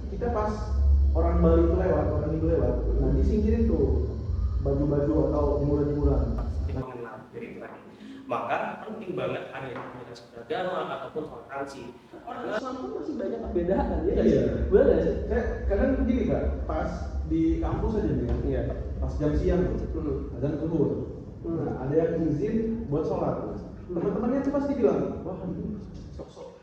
kita pas orang Bali itu lewat, orang Indo lewat, nah disingkirin tuh baju-baju atau jemuran-jemuran. Mengenal dari Tuhan. Maka penting banget ada komunitas beragama ataupun toleransi. Orang Islam pun masih banyak perbedaan ya. Iya. Benar nggak sih? Kadang begini Kak, pas di kampus aja nih ya, Iya. pas jam siang tuh, azan zuhur. Nah, ada yang izin buat sholat. Teman-temannya tuh pasti bilang, wah ini sok-sok.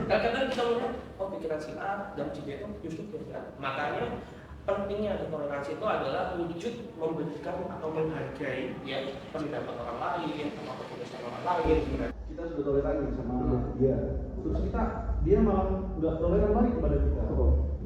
Kadang-kadang kita melihat pikiran si A dan si B itu justru berbeda. Makanya pentingnya ada toleransi itu adalah wujud memberikan atau menghargai ya pendapat orang lain atau keputusan orang lain. Kita sudah toleran nih sama dia, terus dia malah nggak toleran lagi kepada kita.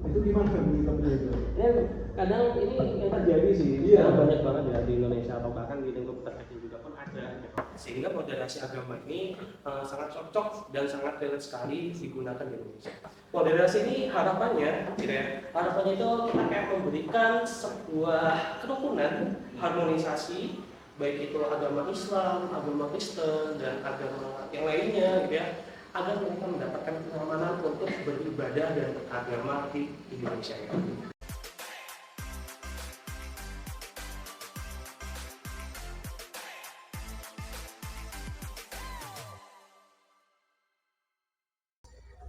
Itu gimana menyikapinya itu? Ya, kadang ini yang terjadi sih. Iya. Banyak banget ya di Indonesia atau bahkan di lingkup terkecil juga pun ada. Sehingga moderasi agama ini sangat cocok dan sangat relate sekali digunakan di Indonesia. Moderasi ini harapannya, gitu ya, harapannya itu kita kayak memberikan sebuah kerukunan, harmonisasi, baik itu agama Islam, agama Kristen, dan agama yang lainnya, gitu ya, agar mereka mendapatkan kenyamanan untuk beribadah dan beragama di Indonesia ini.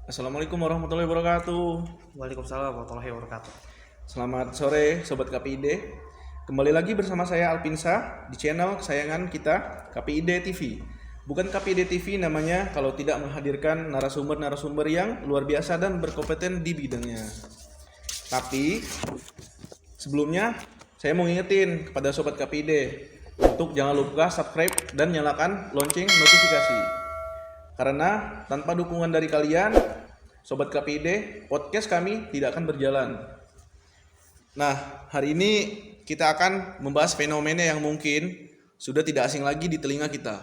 Assalamualaikum warahmatullahi wabarakatuh. Waalaikumsalam warahmatullahi wabarakatuh. Selamat sore Sobat KPID. Kembali lagi bersama saya Alpinsa di channel kesayangan kita KPID TV. Bukan KPID TV namanya kalau tidak menghadirkan narasumber-narasumber yang luar biasa dan berkompeten di bidangnya. Tapi sebelumnya saya mau ngingetin kepada Sobat KPID untuk jangan lupa subscribe dan nyalakan lonceng notifikasi. Karena tanpa dukungan dari kalian, Sobat KPID, podcast kami tidak akan berjalan. Nah, hari ini kita akan membahas fenomena yang mungkin sudah tidak asing lagi di telinga kita,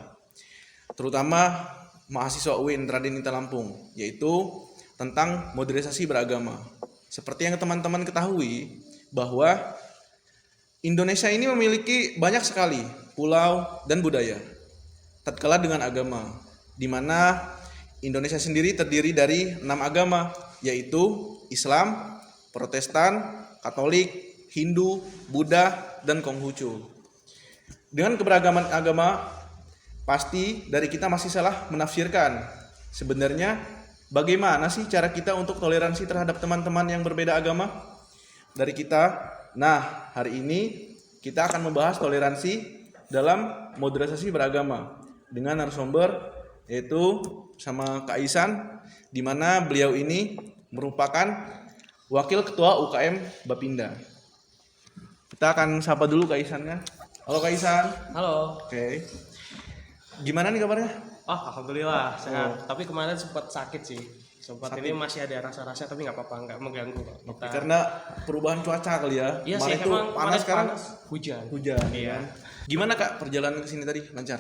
terutama mahasiswa UIN Radenita Lampung, yaitu tentang modernisasi beragama. Seperti yang teman-teman ketahui, bahwa Indonesia ini memiliki banyak sekali pulau dan budaya, tatkala dengan agama, di mana Indonesia sendiri terdiri dari 6 agama, yaitu Islam, Protestan, Katolik, Hindu, Buddha, dan Konghucu. Dengan keberagaman agama, pasti dari kita masih salah menafsirkan. Sebenarnya, bagaimana sih cara kita untuk toleransi terhadap teman-teman yang berbeda agama? Dari kita, nah hari ini kita akan membahas toleransi dalam modernisasi beragama dengan narasumber yaitu sama Kak Ihsan, di mana beliau ini merupakan Wakil Ketua UKM Bapinda. Kita akan sapa dulu Kak Ihsan kan. Halo Kak Ihsan. Halo. Oke. Gimana nih kabarnya? Alhamdulillah sehat. Tapi kemarin sempat sakit sih. Sakit. Ini masih ada rasa-rasa tapi nggak apa-apa, nggak mengganggu kok. Karena perubahan cuaca kali ya. Iya Kemarin sih, tuh emang panas, sekarang hujan. hujan. Iya. Kan? Gimana Kak perjalanan ke sini tadi? Lancar?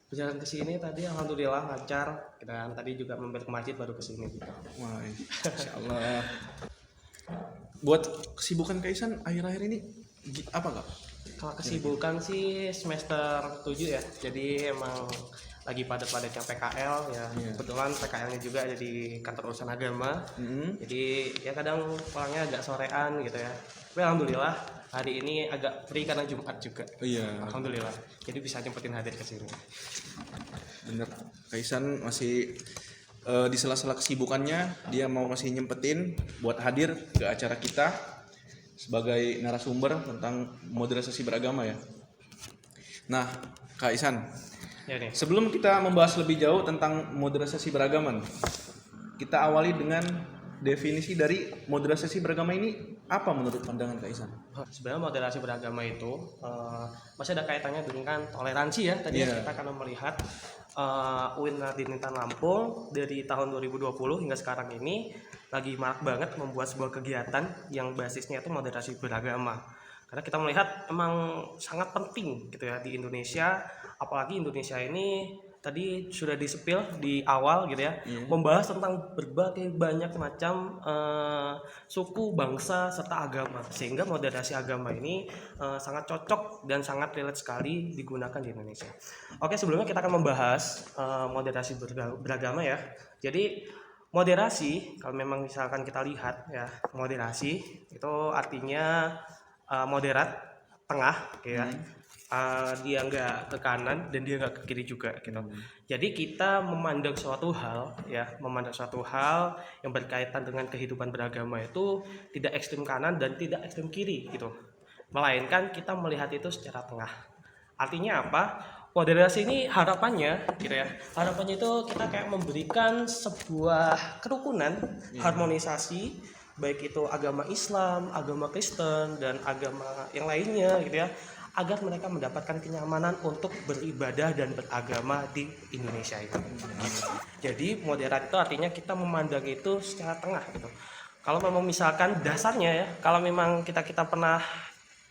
Perjalanan ke sini tadi alhamdulillah lancar. Dan tadi juga mampir ke masjid baru ke sini gitu. Wah, insyaallah. Buat kesibukan Kak Ihsan akhir-akhir ini apa Kak? Kalau kesibukan sih semester 7 ya. Jadi emang lagi padat-padatnya PKL ya. Iya. Kebetulan PKL-nya juga ada di kantor urusan agama. Jadi ya kadang pulangnya agak sorean gitu ya. Tapi alhamdulillah hari ini agak free karena Jumat juga. Iya. Alhamdulillah. Jadi bisa nyempetin hadir ke sini. Bener. Kak Ihsan masih di sela-sela kesibukannya dia mau masih nyempetin buat hadir ke acara kita sebagai narasumber tentang modernisasi beragama ya. Nah, Kak Ihsan, Ya nih. sebelum kita membahas lebih jauh tentang modernisasi beragama, kita awali dengan definisi dari modernisasi beragama ini apa menurut pandangan Kak Ihsan? Sebenarnya moderasi beragama itu masih ada kaitannya dengan toleransi ya. Tadi Iya. kita akan melihat UIN Radenita Lampung dari tahun 2020 hingga sekarang ini lagi marak banget membuat sebuah kegiatan yang basisnya itu moderasi beragama. Karena kita melihat emang sangat penting gitu ya di Indonesia, apalagi Indonesia ini tadi sudah disepil di awal gitu ya, membahas tentang berbagai banyak macam suku, bangsa, serta agama, sehingga moderasi agama ini sangat cocok dan sangat relate sekali digunakan di Indonesia. Oke, sebelumnya kita akan membahas moderasi beragama ya. Jadi Moderasi, kalau memang misalkan kita lihat ya, moderasi itu artinya moderat, tengah, ya. Dia nggak ke kanan dan dia nggak ke kiri juga, gitu. Jadi kita memandang suatu hal, ya, yang berkaitan dengan kehidupan beragama itu tidak ekstrem kanan dan tidak ekstrem kiri, gitu. Melainkan kita melihat itu secara tengah. Artinya apa? Moderasi ini harapannya, gitu ya. Harapannya itu kita kayak memberikan sebuah kerukunan, harmonisasi, baik itu agama Islam, agama Kristen, dan agama yang lainnya, gitu ya, agar mereka mendapatkan kenyamanan untuk beribadah dan beragama di Indonesia itu. Jadi moderat itu artinya kita memandang itu secara tengah, gitu. Kalau memang misalkan dasarnya ya, kalau memang kita pernah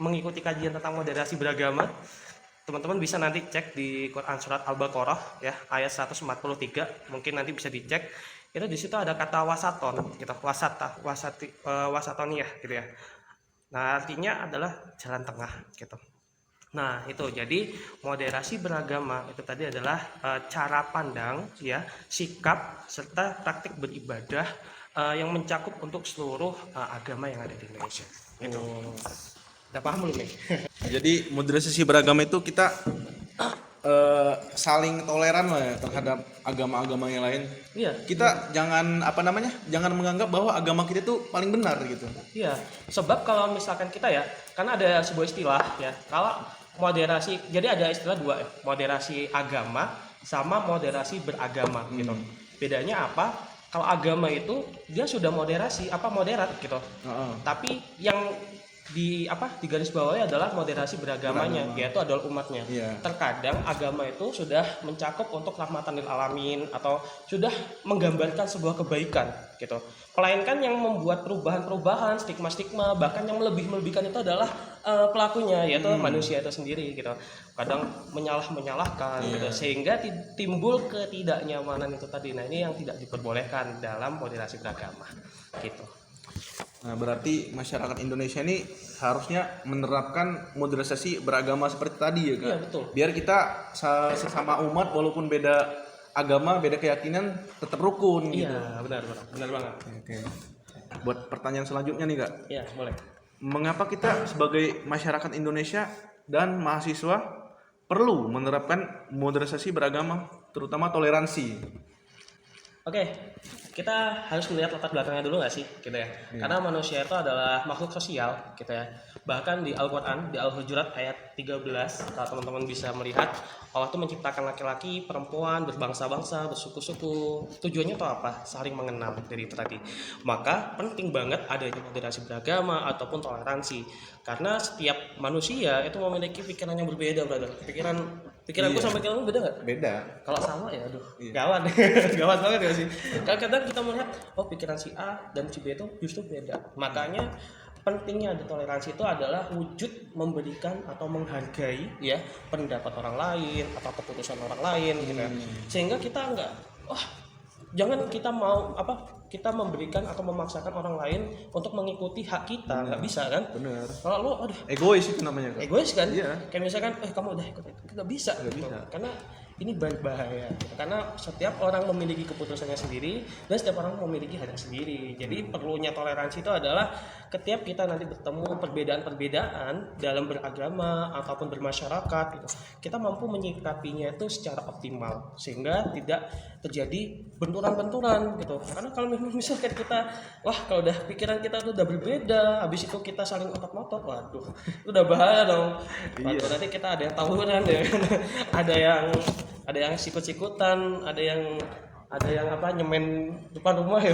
mengikuti kajian tentang moderasi beragama, teman-teman bisa nanti cek di Quran surat Al-Baqarah ya, ayat 143, mungkin nanti bisa dicek. Itu di situ ada kata wasaton, gitu, wasatoniyah, gitu ya. Nah, artinya adalah jalan tengah, gitu. Nah, itu jadi moderasi beragama itu tadi adalah cara pandang, ya, sikap serta praktik beribadah yang mencakup untuk seluruh agama yang ada di Indonesia. Gitu. Udah paham belum nih? Jadi moderasi beragama itu kita saling toleran lah ya terhadap agama-agama yang lain. Iya. Kita jangan jangan menganggap bahwa agama kita itu paling benar gitu. Iya. Sebab kalau misalkan kita ya, karena ada sebuah istilah ya, kalau moderasi, jadi ada istilah dua ya, moderasi agama sama moderasi beragama gitu. Bedanya apa? Kalau agama itu dia sudah moderasi, moderat gitu. Tapi yang di garis bawahnya adalah moderasi beragamanya, yaitu adalah umatnya. Terkadang agama itu sudah mencakup untuk rahmatan lil alamin atau sudah menggambarkan sebuah kebaikan gitu. Melainkan yang membuat perubahan-perubahan, stigma-stigma, bahkan yang melebihkan itu adalah pelakunya, yaitu manusia itu sendiri gitu. Kadang menyalahkan gitu, sehingga timbul ketidaknyamanan itu tadi. Nah, ini yang tidak diperbolehkan dalam moderasi beragama gitu. Nah, berarti masyarakat Indonesia ini harusnya menerapkan moderasi beragama seperti tadi ya, Kak? Iya, betul. Biar kita sesama umat walaupun beda agama, beda keyakinan tetap rukun gitu. Iya, benar banget. Oke. Buat pertanyaan selanjutnya nih, Kak. Iya, boleh. Mengapa kita sebagai masyarakat Indonesia dan mahasiswa perlu menerapkan moderasi beragama, terutama toleransi? Oke, kita harus melihat latar belakangnya dulu nggak sih, gitu ya? Karena manusia itu adalah makhluk sosial, gitu ya. Bahkan di Al-Quran, di Al-Hujurat ayat 13, kalau teman-teman bisa melihat, Allah itu menciptakan laki-laki, perempuan, berbangsa-bangsa, bersuku-suku. Tujuannya itu apa? Saling mengenal, dari itu tadi. Maka penting banget adanya moderasi beragama ataupun toleransi. Karena setiap manusia itu memiliki pikiran yang berbeda, brother. Pikiranku sama pikiranmu beda nggak? Beda. Kalau sama ya aduh, gawat gawat banget ya sih. Kadang-kadang kita melihat pikiran si A dan si B itu justru beda. Makanya pentingnya ada toleransi itu adalah wujud memberikan atau menghargai ya pendapat orang lain atau keputusan orang lain gitu ya. Sehingga kita enggak jangan kita kita memberikan atau memaksakan orang lain untuk mengikuti hak kita, nggak bisa kan? Bener. Kalau lo Egois itu namanya, Kak. egois kan? Iya. Kayak misalkan kamu udah ikut nggak bisa. Karena ini berbahaya karena setiap orang memiliki keputusannya sendiri dan setiap orang memiliki hadnya sendiri. Jadi perlunya toleransi itu adalah ketika kita nanti bertemu perbedaan-perbedaan dalam beragama ataupun bermasyarakat gitu, kita mampu menyikapinya itu secara optimal sehingga tidak terjadi benturan-benturan gitu. Karena kalau misalkan kita kalau udah pikiran kita tuh udah berbeda, habis itu kita saling otot-otot, waduh itu udah bahaya dong. Waduh, nanti kita ada yang tawuran ya. ada yang sikut-sikutan, ada yang nyemen depan rumah ya.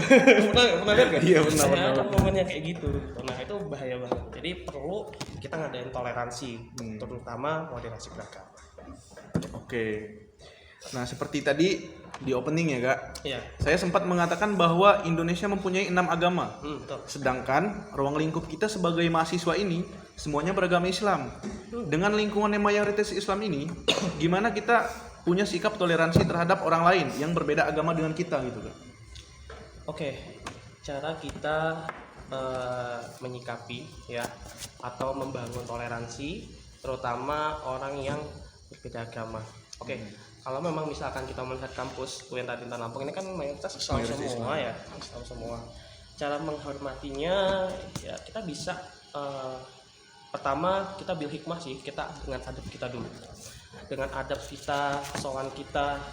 pernah lihat nggak? Iya, pernah. Ada momen yang kayak gitu. Nah itu bahaya banget. Jadi perlu kita ngadain toleransi, terutama moderasi beragama. Oke. Nah, seperti tadi di opening ya, Kak. Iya. Saya sempat mengatakan bahwa Indonesia mempunyai 6 agama. Betul. Sedangkan ruang lingkup kita sebagai mahasiswa ini semuanya beragama Islam. Dengan lingkungan yang mayoritas Islam ini, gimana kita punya sikap toleransi terhadap orang lain yang berbeda agama dengan kita gitu, Kak? Oke. Cara kita menyikapi ya atau membangun toleransi terutama orang yang berbeda agama. Oke. kalau memang misalkan kita melihat kampus UIN Radinata Lampung ini kan mayoritas Islam Mayoritas semua ya, Islam semua. Cara menghormatinya ya kita bisa pertama kita bil hikmah sih, kita dengan adab kita dulu. Dengan adab kita,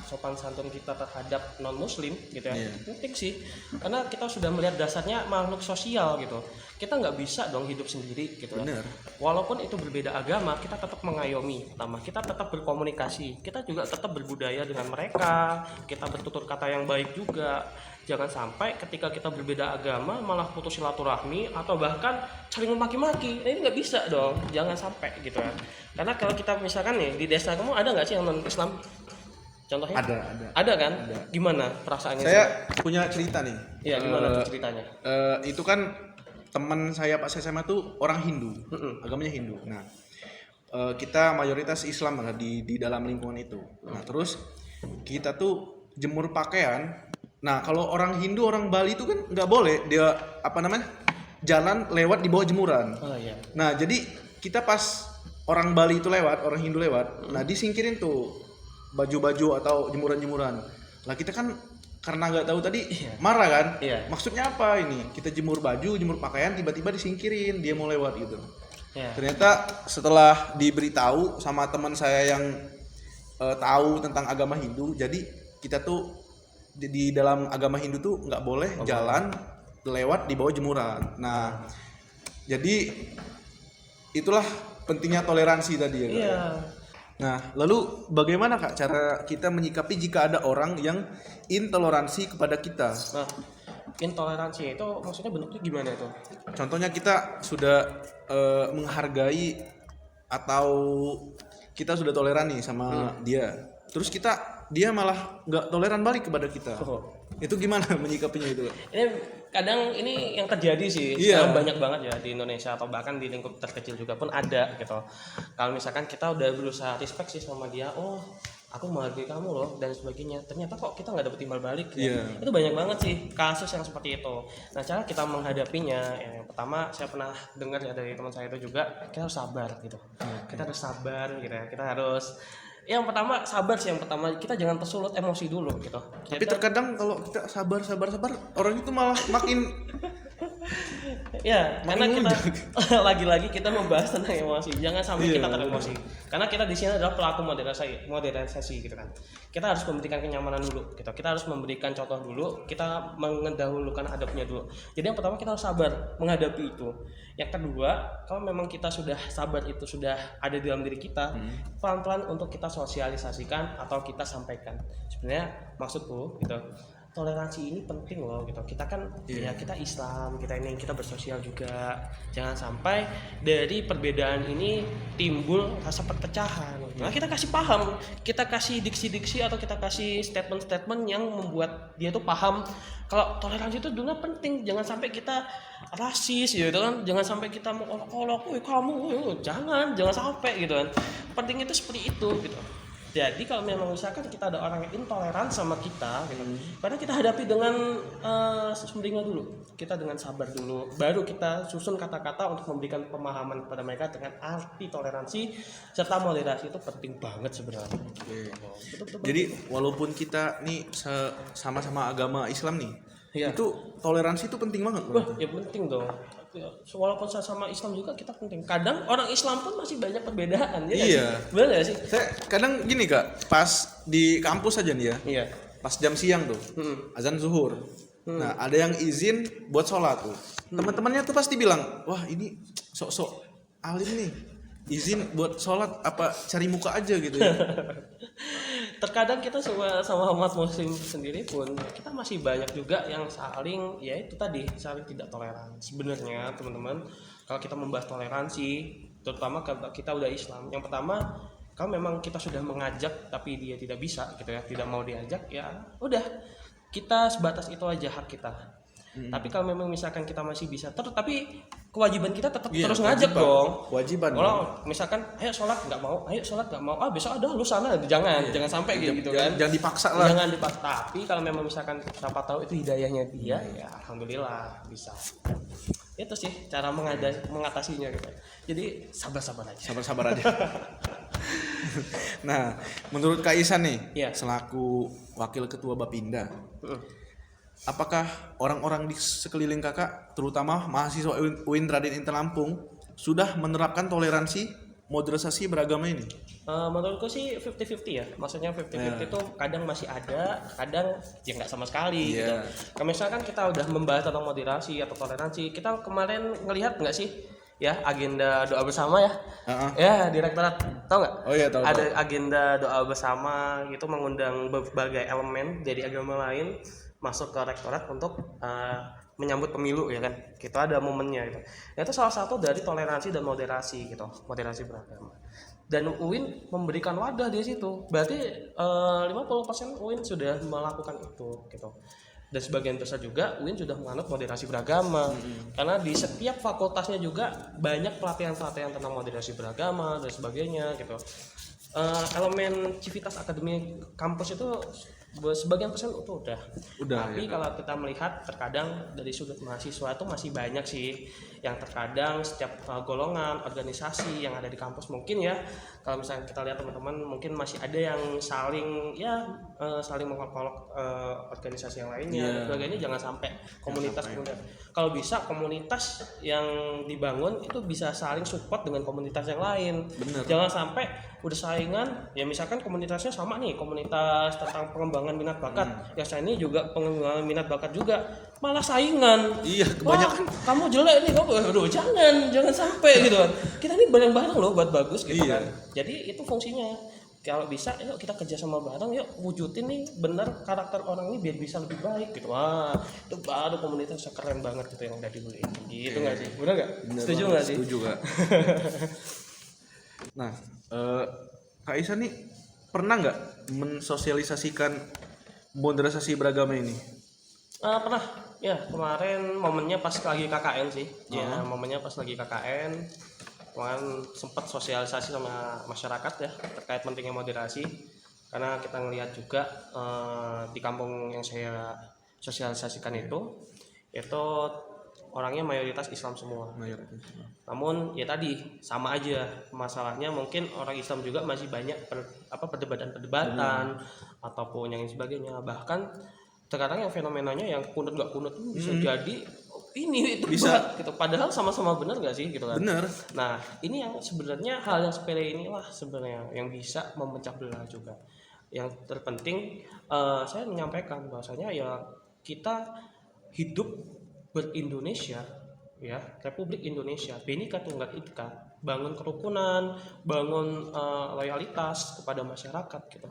sopan santun kita terhadap non muslim gitu ya. Iya. Penting sih. Karena kita sudah melihat dasarnya makhluk sosial gitu. Kita nggak bisa dong hidup sendiri gitu. Bener. Walaupun itu berbeda agama, kita tetap mengayomi. Pertama, kita tetap berkomunikasi. Kita juga tetap berbudaya dengan mereka. Kita bertutur kata yang baik juga. Jangan sampai ketika kita berbeda agama malah putus silaturahmi atau bahkan saling memaki-maki. Nah, ini nggak bisa dong. Jangan sampai gitu kan. Karena kalau kita misalkan nih di desa kamu ada nggak sih yang non Islam? Contohnya? Ada. Ada kan? Ada. Gimana perasaannya? Saya punya cerita nih. Iya, gimana tuh ceritanya? Itu kan teman saya pas SMA tuh orang Hindu, agamanya Hindu. Nah, kita mayoritas Islam lah di dalam lingkungan itu. Nah, terus kita tuh jemur pakaian. Nah, kalau orang Hindu, orang Bali itu kan nggak boleh dia jalan lewat di bawah jemuran. Oh iya. Nah, jadi kita pas orang Bali itu lewat, orang Hindu lewat, nah disingkirin tuh baju-baju atau jemuran-jemuran. Lah kita kan karena nggak tahu tadi marah kan? Iya. Maksudnya apa ini? Kita jemur baju, jemur pakaian, tiba-tiba disingkirin, dia mau lewat gitu. Iya. Ternyata setelah diberitahu sama teman saya yang tahu tentang agama Hindu, jadi kita tuh di dalam agama Hindu tuh nggak boleh jalan lewat di bawah jemuran. Nah, jadi itulah pentingnya toleransi tadi ya. Iya. Nah, lalu bagaimana Kak cara kita menyikapi jika ada orang yang intoleransi kepada kita? Nah, intoleransi itu maksudnya bentuknya gimana itu? Contohnya kita sudah menghargai atau kita sudah toleran nih sama dia. Terus dia malah nggak toleran balik kepada kita. Oh. Itu gimana menyikapinya itu? Ini kadang ini yang terjadi sih. Iya. Sekarang banyak banget ya di Indonesia atau bahkan di lingkup terkecil juga pun ada gitu. Kalau misalkan kita udah berusaha respect sih sama dia, oh aku menghargai kamu loh dan sebagainya. Ternyata kok kita nggak dapet timbal balik. Ya? Iya. Itu banyak banget sih kasus yang seperti itu. Nah, cara kita menghadapinya, yang pertama saya pernah dengar ya dari teman saya itu juga, kita harus sabar gitu. Kita harus sabar gitu ya. Kita harus yang pertama sabar sih, yang pertama kita jangan tersulut emosi dulu gitu. Tapi terkadang kalau kita sabar orang itu malah makin ya, karena kita lagi-lagi kita membahas tentang emosi. Jangan sampai kita teremosi. Karena kita di sini adalah pelaku modernisasi gitu kan. Kita harus memberikan kenyamanan dulu gitu. Kita harus memberikan contoh dulu, kita mendahulukan adabnya dulu. Jadi yang pertama kita harus sabar menghadapi itu. Yang kedua, kalau memang kita sudah sabar, itu sudah ada di dalam diri kita, pelan-pelan untuk kita sosialisasikan atau kita sampaikan. Sebenarnya maksudku gitu, toleransi ini penting loh gitu. Kita kan ya kita Islam, kita bersosial juga. Jangan sampai dari perbedaan ini timbul rasa perpecahan. Nah, kita kasih paham, kita kasih diksi-diksi atau kita kasih statement-statement yang membuat dia tuh paham kalau toleransi itu dunia penting. Jangan sampai kita rasis gitu kan. Jangan sampai kita mau olok-olok, kamu, jangan sampai gitu kan. Penting itu seperti itu gitu. Jadi kalau memang misalkan kita ada orang yang intoleran sama kita gitu, karena kita hadapi dengan sumringah dulu, kita dengan sabar dulu, baru kita susun kata-kata untuk memberikan pemahaman kepada mereka dengan arti toleransi serta moderasi. Itu penting banget sebenarnya. Betul. Jadi walaupun kita nih sama-sama agama Islam nih, Iya. itu toleransi itu penting banget. Wah, ya penting dong. Walaupun sama Islam juga kita penting. Kadang orang Islam pun masih banyak perbedaan ya. Iya. Benar gak sih? Saya kadang gini Kak, pas di kampus aja nih ya, Iya. pas jam siang tuh, azan zuhur. Nah, ada yang izin buat sholat tuh. Teman-temannya tuh pasti bilang, wah ini sok-sok alim nih, izin buat sholat apa cari muka aja gitu ya. Terkadang kita sama umat muslim sendiri pun kita masih banyak juga yang saling, ya itu tadi, saling tidak toleran. Sebenarnya teman-teman, kalau kita membahas toleransi, terutama kalau kita udah Islam, yang pertama kalau memang kita sudah mengajak tapi dia tidak bisa gitu ya, tidak mau diajak, ya udah kita sebatas itu aja hak kita. Tapi kalau memang misalkan kita masih bisa tapi kewajiban kita tetap terus ngajak dong. Kewajiban. Kalau misalkan ayo sholat nggak mau, besok ada lu sana, jangan sampai gitu kan. Jangan dipaksa lah. Jangan dipaksa. Tapi kalau memang misalkan siapa tahu itu hidayahnya dia, ya alhamdulillah bisa. Itu sih cara mengatasinya gitu. Jadi sabar-sabar aja. Sabar-sabar aja. Nah, menurut Kak Isan nih, Iya. selaku wakil ketua Bapinda, Mm. apakah orang-orang di sekeliling kakak, terutama mahasiswa UIN Raden Intan Lampung, sudah menerapkan toleransi moderasi beragama ini? Menurutku sih 50-50 ya. Maksudnya 50-50 itu kadang masih ada, kadang ya nggak sama sekali Iya. gitu. Kalau misalkan kita udah membahas tentang moderasi atau toleransi, kita kemarin ngelihat nggak sih ya agenda doa bersama ya? Heeh. Ya, direktorat tahu nggak? Oh iya, tahu. Ada agenda doa bersama itu mengundang berbagai elemen dari agama lain masuk ke rektorat untuk menyambut pemilu ya kan. Gitu ada momennya itu. Nah, itu salah satu dari toleransi dan moderasi gitu, moderasi beragama. Dan UIN memberikan wadah di situ. Berarti 50% UIN sudah melakukan itu gitu. Dan sebagian besar juga UIN sudah menganut moderasi beragama. Karena di setiap fakultasnya juga banyak pelatihan-pelatihan tentang moderasi beragama dan sebagainya gitu. Elemen civitas akademik kampus itu sebagian persen itu udah. Tapi ya. kalau kita melihat terkadang dari sudut mahasiswa itu masih banyak sih yang terkadang setiap golongan organisasi yang ada di kampus mungkin ya, kalau misalnya kita lihat teman-teman mungkin masih ada yang saling saling mengolok-olok organisasi yang lainnya dan sebagainya. Jangan sampai komunitas. Kalau bisa komunitas yang dibangun itu bisa saling support dengan komunitas yang lain. Bener. Jangan sampai udah saingan ya, misalkan komunitasnya sama nih, komunitas tentang pengembangan minat bakat, ya saya ini juga pengembangan minat bakat juga, malah saingan. Iya, kebanyakan. Wah, kamu jelek nih, kamu aduh jangan sampai gitu kan. Kita ini bareng-bareng loh buat bagus gitu Iya. kan. Jadi itu fungsinya. Kalau bisa yuk kita kerja sama bareng, yuk wujudin nih bener karakter orang ini biar bisa lebih baik gitu. Wah, itu baru komunitas keren banget gitu yang ada di UIN. Gitu nggak sih? Bener nggak? Setuju nggak sih? Setuju, Kak. Nah, Kak Isan nih pernah nggak mensosialisasikan moderasi beragama ini? Pernah ya, kemarin momennya pas lagi KKN sih. Ya, momennya pas lagi KKN. Kemarin sempat sosialisasi sama masyarakat ya terkait pentingnya moderasi. Karena kita ngelihat juga di kampung yang saya sosialisasikan itu orangnya mayoritas Islam semua. Namun ya tadi sama aja masalahnya, mungkin orang Islam juga masih banyak perdebatan ataupun yang sebagainya. Bahkan terkadang yang fenomenanya yang kunut nggak kunut bisa jadi ini itu Bisa. gitu. Padahal sama-sama benar nggak sih gitu kan? Bener. Nah ini yang sebenarnya hal yang sepele inilah sebenarnya yang bisa memecah belah juga. Yang terpenting saya menyampaikan bahwasanya ya kita hidup ber-Indonesia ya, Republik Indonesia, Bhinneka Tunggal Ika, bangun kerukunan, bangun loyalitas kepada masyarakat gitu.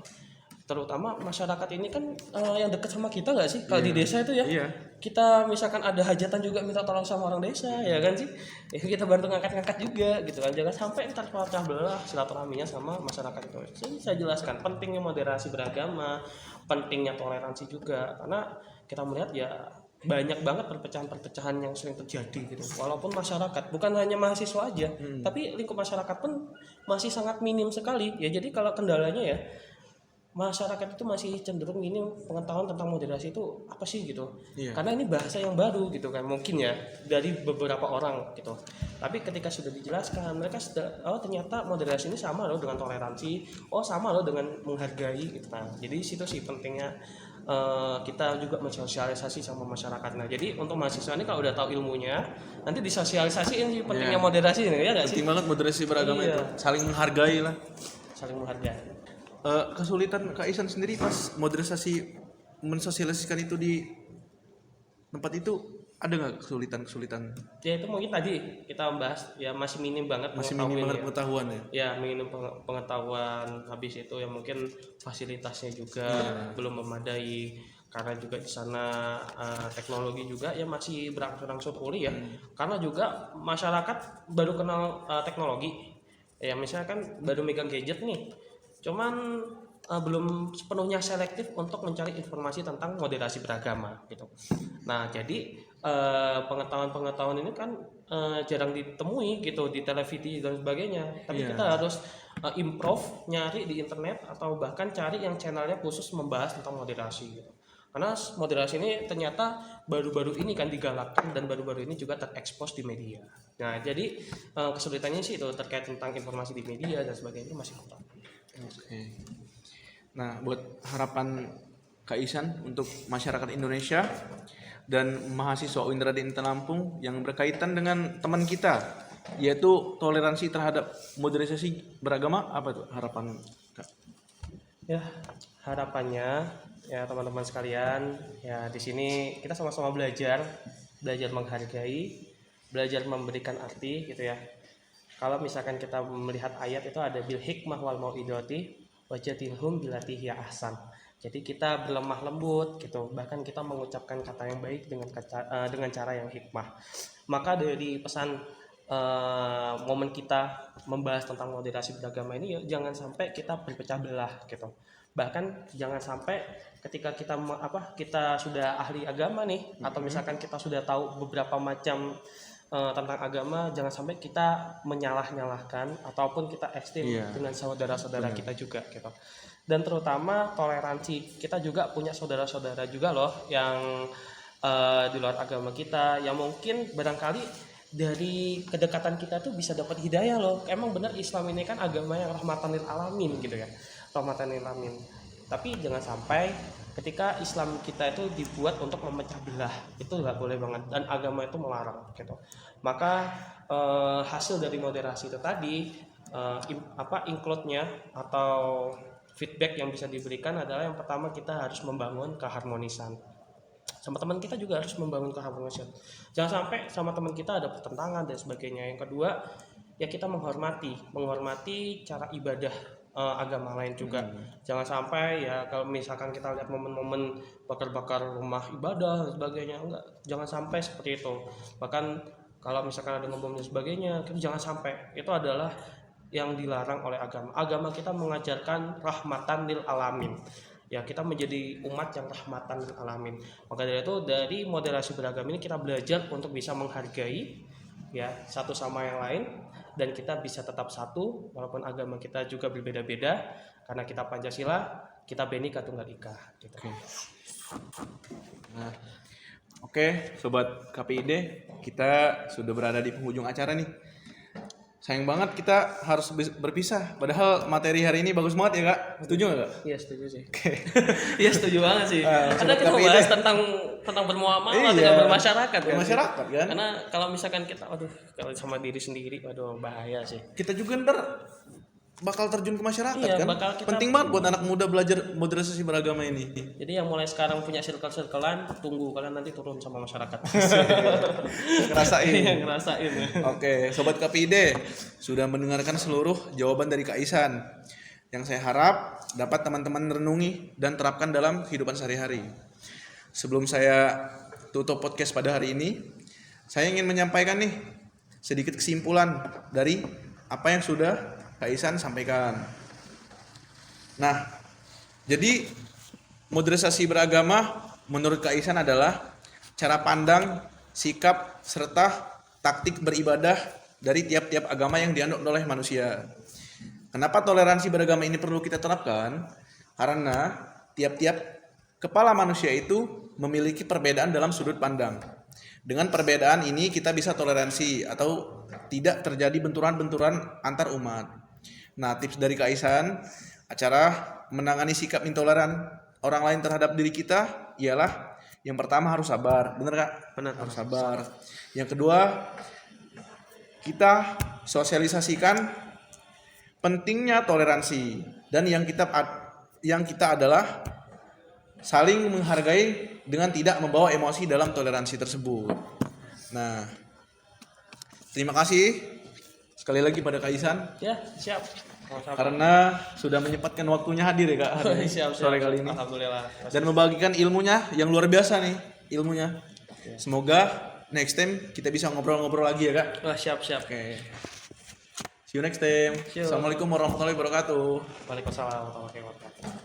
Terutama masyarakat ini kan yang dekat sama kita nggak sih? Kalau di desa itu ya, Iya. kita misalkan ada hajatan juga minta tolong sama orang desa ya kan sih? Ya, kita bantu ngangkat-ngangkat juga gitu kan. Jangan sampai ntar pecah belah silaturahminya sama masyarakat itu. Jadi saya jelaskan pentingnya moderasi beragama, pentingnya toleransi juga, karena kita melihat ya banyak banget perpecahan-perpecahan yang sering terjadi gitu. Walaupun masyarakat bukan hanya mahasiswa aja, tapi lingkup masyarakat pun masih sangat minim sekali. Ya jadi kalau kendalanya ya masyarakat itu masih cenderung minim pengetahuan tentang moderasi itu apa sih gitu. Iya. Karena ini bahasa yang baru gitu kan, mungkin ya dari beberapa orang gitu. Tapi ketika sudah dijelaskan, mereka sudah ternyata moderasi ini sama loh dengan toleransi, sama loh dengan menghargai gitu. Nah, jadi situ sih pentingnya kita juga mensosialisasi sama masyarakat. Nah, jadi untuk mahasiswa ini kalau udah tahu ilmunya, nanti disosialisasiin sih pentingnya moderasi ini ya nggak sih? Penting banget moderasi beragama Iya. itu. Saling menghargai lah. Saling menghargai. Kesulitan Kak Isan sendiri pas moderasi mensosialisasikan itu di tempat itu, ada nggak kesulitan? Ya itu mungkin tadi kita bahas ya masih minim banget Pengetahuan ya. Ya minim pengetahuan. Habis itu ya mungkin fasilitasnya juga belum memadai, karena juga di sana teknologi juga ya masih berangsur-angsur pulih ya. Karena juga masyarakat baru kenal teknologi ya, misalkan baru megang gadget nih, cuman belum sepenuhnya selektif untuk mencari informasi tentang moderasi beragama gitu. Nah jadi pengetahuan ini kan jarang ditemui gitu di televisi dan sebagainya. Tapi kita harus improve, nyari di internet atau bahkan cari yang channelnya khusus membahas tentang moderasi gitu. Karena moderasi ini ternyata baru-baru ini kan digalakkan dan baru-baru ini juga terekspos di media. Nah jadi kesulitannya sih itu terkait tentang informasi di media dan sebagainya masih kurang. Oke. Nah, buat harapan Kak Isan untuk masyarakat Indonesia dan mahasiswa UIN Raden Intan Lampung yang berkaitan dengan teman kita, yaitu toleransi terhadap modernisasi beragama, apa tuh harapan Kak? Ya, harapannya ya teman-teman sekalian, ya di sini kita sama-sama belajar menghargai, belajar memberikan arti gitu ya. Kalau misalkan kita melihat ayat itu ada bil hikmah wal mauidati wajadilhum billati hiya ahsan. Jadi kita berlemah lembut gitu, bahkan kita mengucapkan kata yang baik dengan cara yang hikmah. Maka dari pesan momen kita membahas tentang moderasi beragama ini, ya, jangan sampai kita berpecah belah gitu. Bahkan jangan sampai ketika kita sudah ahli agama nih, atau misalkan kita sudah tahu beberapa macam tentang agama, jangan sampai kita menyalah-nyalahkan ataupun kita ekstrim dengan saudara-saudara kita juga gitu. Dan terutama toleransi, kita juga punya saudara-saudara juga loh yang di luar agama kita, yang mungkin barangkali dari kedekatan kita tuh bisa dapat hidayah loh. Emang benar Islam ini kan agama yang rahmatan lil alamin gitu ya, rahmatan lil alamin. Tapi jangan sampai ketika Islam kita itu dibuat untuk memecah belah, itu nggak boleh banget, dan agama itu melarang gitu. Maka hasil dari moderasi itu tadi, include-nya atau feedback yang bisa diberikan adalah yang pertama, kita harus membangun keharmonisan. Sama teman kita juga harus membangun keharmonisan. Jangan sampai sama teman kita ada pertentangan dan sebagainya. Yang kedua, ya kita menghormati cara ibadah agama lain juga. Jangan sampai ya kalau misalkan kita lihat momen-momen bakar-bakar rumah ibadah dan sebagainya, enggak, jangan sampai seperti itu. Bahkan kalau misalkan ada ngebom dan sebagainya, itu jangan sampai. Itu adalah yang dilarang oleh agama. Agama kita mengajarkan rahmatan lil alamin. Ya, kita menjadi umat yang rahmatan lil alamin. Maka dari itu, dari moderasi beragama ini kita belajar untuk bisa menghargai ya satu sama yang lain, dan kita bisa tetap satu walaupun agama kita juga berbeda-beda, karena kita Pancasila, kita Bhinneka Tunggal Ika gitu. Nah, oke, sobat KPID, kita sudah berada di penghujung acara nih. Sayang banget kita harus berpisah. Padahal materi hari ini bagus banget ya Kak. Setuju nggak Kak? Iya, setuju sih. Oke. Iya, setuju banget sih. Karena sobat kita KPID. bahas tentang bermuamalah dengan bermasyarakat kan. Bermasyarakat kan. Karena kalau misalkan kita kalau sama diri sendiri, bahaya sih. Kita juga ntar bakal terjun ke masyarakat Iya, kan. bakal kita- Penting banget buat anak muda belajar moderasi beragama ini. Jadi yang mulai sekarang punya circle-circlean, tunggu kalian nanti turun sama masyarakat. Ngerasain. Iya, ngerasain. Oke, sobat KPID, sudah mendengarkan seluruh jawaban dari Kak Isan, yang saya harap dapat teman-teman renungi dan terapkan dalam kehidupan sehari-hari. Sebelum saya tutup podcast pada hari ini, saya ingin menyampaikan nih sedikit kesimpulan dari apa yang sudah Kak Isan sampaikan. Nah, jadi modernisasi beragama menurut Kak Isan adalah cara pandang, sikap, serta taktik beribadah dari tiap-tiap agama yang dianut oleh manusia. Kenapa toleransi beragama ini perlu kita terapkan? Karena tiap-tiap kepala manusia itu memiliki perbedaan dalam sudut pandang. Dengan perbedaan ini kita bisa toleransi atau tidak terjadi benturan-benturan antar umat. Nah, tips dari Kak Isan, cara menangani sikap intoleran orang lain terhadap diri kita ialah yang pertama harus sabar. Bener Kak? Benar. Harus sabar. Yang kedua, kita sosialisasikan pentingnya toleransi, dan yang kita adalah saling menghargai dengan tidak membawa emosi dalam toleransi tersebut. Nah, terima kasih sekali lagi pada Kak Isan. Ya, siap. Sama-sama. Karena sudah menyempatkan waktunya hadir ya Kak hari ini, Siap. sore kali ini, Alhamdulillah. dan membagikan ilmunya yang luar biasa nih ilmunya. Semoga next time kita bisa ngobrol-ngobrol lagi ya Kak. Wah, siap. Oke. See you next time. See you. Assalamualaikum warahmatullahi wabarakatuh. Waalaikumsalam warahmatullahi wabarakatuh.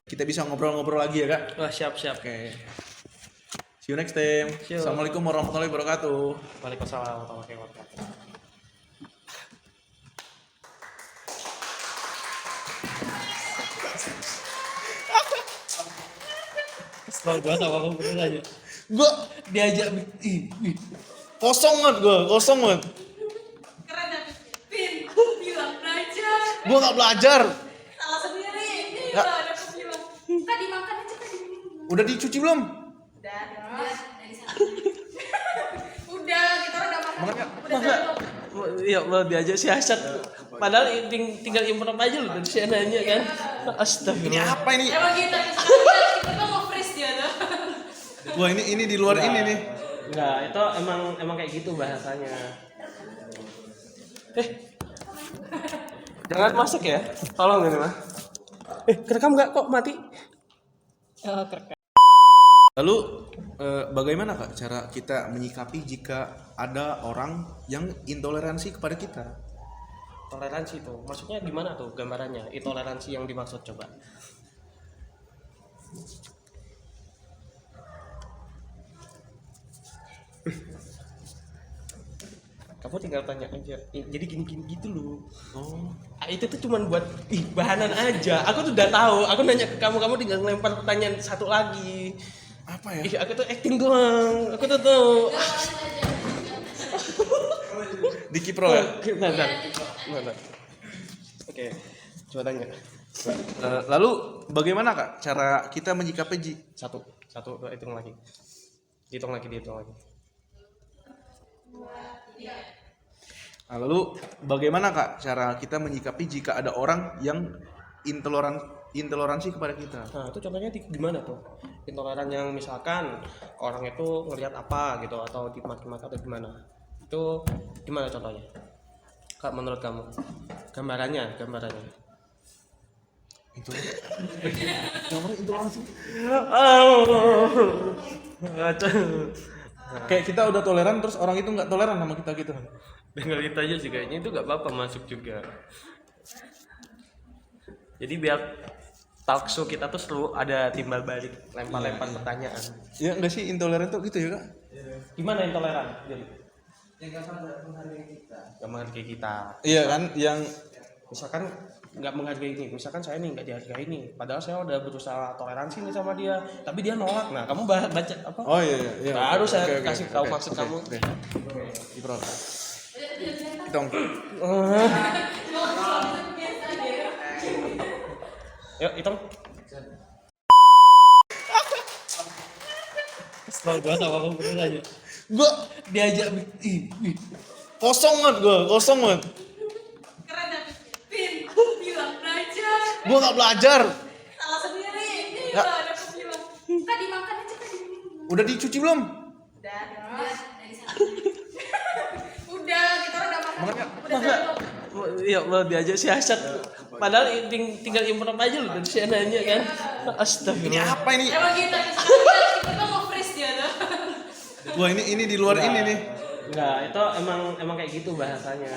Kita bisa ngobrol-ngobrol lagi ya Kak. Wah, siap. Oke. See you next time. See you. Assalamualaikum warahmatullahi wabarakatuh. Waalaikumsalam warahmatullahi wabarakatuh. Gua sama kamu bener aja. Gua Diajak kosong banget kosong banget. Keren tapi Pin bilang belajar. Gua nggak belajar. Salah sendiri. Ini Ya. udah ada bilang. Tadi makan aja tadi minum. Udah dicuci belum? Udah dari sana. Udah kita udah makan. Makan nggak? Udah satu. Ya Allah diajak siasat. Padahal tinggal improv aja loh dari nanya kan. Ini Astagfirullah. apa ini? Emang kita kita tuh nge-freeze dia tuh. Wah ini di luar ini nih. Enggak, itu emang kayak gitu bahasanya. Jangan masuk ya. Tolong ini mah. Kerekam enggak kok mati? Kerekam. Lalu bagaimana Kak cara kita menyikapi jika ada orang yang intoleransi kepada kita? Toleransi itu maksudnya gimana tuh gambarannya? Intoleransi yang dimaksud coba. Kamu tinggal tanya aja. Jadi gini-gini gitu loh. Oh. Itu tuh cuman buat bahanan aja. Aku tuh udah tahu. Aku nanya ke kamu, kamu tinggal ngelempar pertanyaan satu lagi. Apa ya? Aku tuh acting doang. Aku tuh tahu. Di Kipro ya? Bentar. Oke, coba tanya. Lalu bagaimana Kak cara kita menyikapi Satu, dua, hitung lagi. Dihitung lagi. Nah, lalu bagaimana Kak cara kita menyikapi jika ada orang yang intoleransi kepada kita? Nah, itu contohnya gimana tuh? Intoleran yang misalkan orang itu ngelihat apa gitu atau dimaki-maki atau gimana? Itu gimana contohnya? Kak, menurut kamu? Gambarannya. Itu. Gambar intoleransi. Kayak kita udah toleran terus orang itu nggak toleran sama kita gitu. Dengar kita aja sih kayaknya itu nggak apa-apa masuk juga. Jadi biar talk show kita tuh selalu ada timbal balik, lempar-lempar pertanyaan. Ya nggak sih intoleran tuh gitu ya Kak? Gimana intoleran? Jadi yang nggak menghargai kita. Iya kan yang Misalkan nggak menghargai ini, misalkan saya nih nggak dihargai ini, padahal saya udah berusaha toleransi nih sama dia, tapi dia nolak. Nah, kamu baca apa? Oh iya. Baru saya Oke, kasih tahu oke, maksud oke, kamu. oke. Kipro. Hitung. Yuk, hitung. Kesel gua sama kamu bener aja. Gua Diajak kosong banget. Keren tapi Pin bilang belajar. Gua nggak belajar. Salah sendiri. Ini Ya. udah ada bilang. Tadi makan aja tadi minum. Udah dicuci belum? Udah dari sana. Udah kita udah makan. Makan nggak? Udah satu. Ya Allah diajak siasat. Padahal tinggal improv aja loh dari nanya kan. Ini Astagfirullah. apa ini? Emang kita tuh nge-freeze dia tuh. Wah ini di luar ini nih. Enggak, itu emang kayak gitu bahasanya.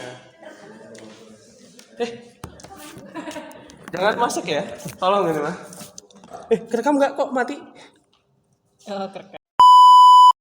Jangan masuk ya. Tolong ini mah. Kerekam enggak kok mati? Kerekam.